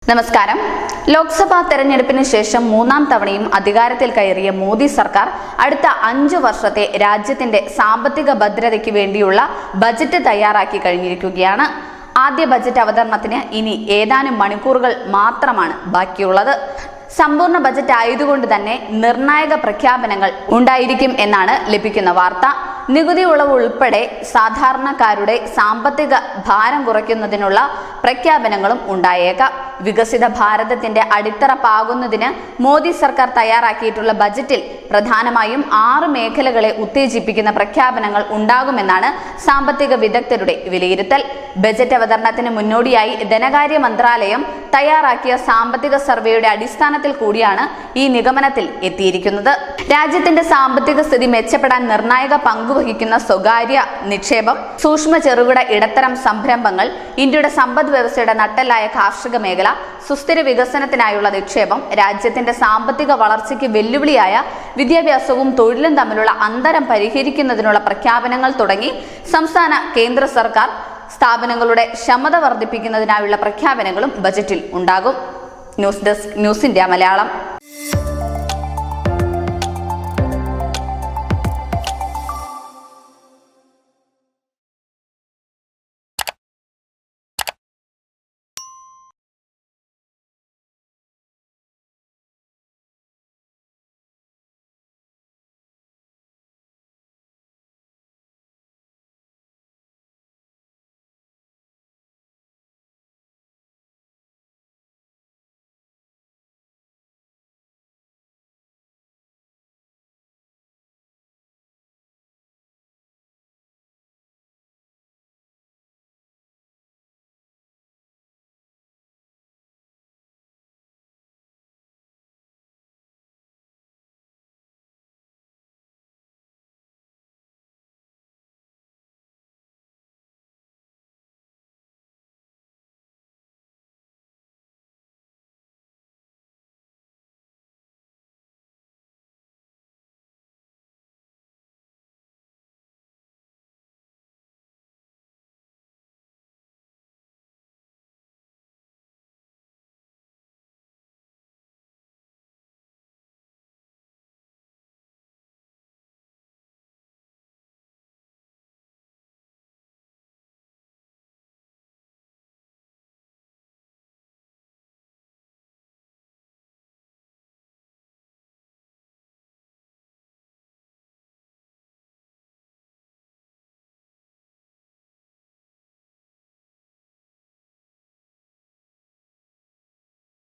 നമസ്കാരം. ലോക്സഭാ തെരഞ്ഞെടുപ്പിന് ശേഷം മൂന്നാം തവണയും അധികാരത്തിൽ കയറിയ മോദി സർക്കാർ അടുത്ത 5 വർഷത്തെ രാജ്യത്തിന്റെ സാമ്പത്തിക ഭദ്രതയ്ക്ക് വേണ്ടിയുള്ള ബജറ്റ് തയ്യാറാക്കി കഴിഞ്ഞിരിക്കുകയാണ്. ആദ്യ ബജറ്റ് അവതരണത്തിന് ഇനി ഏതാനും മണിക്കൂറുകൾ മാത്രമാണ് ബാക്കിയുള്ളത്. സമ്പൂർണ്ണ ബജറ്റ് ആയതുകൊണ്ട് തന്നെ നിർണായക പ്രഖ്യാപനങ്ങൾ ഉണ്ടായിരിക്കും എന്നാണ് ലഭിക്കുന്ന വാർത്ത. നികുതി ഇളവ് ഉൾപ്പെടെ സാധാരണക്കാരുടെ സാമ്പത്തിക ഭാരം കുറയ്ക്കുന്നതിനുള്ള പ്രഖ്യാപനങ്ങളും ഉണ്ടായേക്കാം. വികസിത ഭാരതത്തിന്റെ അടിത്തറ പാകുന്നതിന് മോദി സർക്കാർ തയ്യാറാക്കിയിട്ടുള്ള ബജറ്റിൽ പ്രധാനമായും 6 മേഖലകളെ ഉത്തേജിപ്പിക്കുന്ന പ്രഖ്യാപനങ്ങൾ ഉണ്ടാകുമെന്നാണ് സാമ്പത്തിക വിദഗ്ധരുടെ വിലയിരുത്തൽ. ബജറ്റ് അവതരണത്തിന് മുന്നോടിയായി ധനകാര്യ മന്ത്രാലയം തയ്യാറാക്കിയ സാമ്പത്തിക സർവേയുടെ അടിസ്ഥാനത്തിൽ കൂടിയാണ് ഈ നിഗമനത്തിൽ എത്തിയിരിക്കുന്നത്. രാജ്യത്തിന്റെ സാമ്പത്തിക സ്ഥിതി മെച്ചപ്പെടാൻ നിർണായക പങ്കുവഹിക്കുന്ന സ്വകാര്യ നിക്ഷേപം, സൂക്ഷ്മ ചെറുകിട ഇടത്തരം സംരംഭങ്ങൾ, ഇന്ത്യയുടെ സമ്പദ് വ്യവസ്ഥയുടെ നട്ടെല്ലായ കാർഷിക മേഖല, സുസ്ഥിര വികസനത്തിനായുള്ള നിക്ഷേപം, രാജ്യത്തിന്റെ സാമ്പത്തിക വളർച്ചയ്ക്ക് വെല്ലുവിളിയായ വിദ്യാഭ്യാസവും തൊഴിലും തമ്മിലുള്ള അന്തരം പരിഹരിക്കുന്നതിനുള്ള പ്രഖ്യാപനങ്ങൾ തുടങ്ങി സംസ്ഥാന കേന്ദ്ര സർക്കാർ സ്ഥാപനങ്ങളുടെ ക്ഷമത വർദ്ധിപ്പിക്കുന്നതിനായുള്ള പ്രഖ്യാപനങ്ങളും ബജറ്റിൽ ഉണ്ടാകും. News desk, news India Malayalam.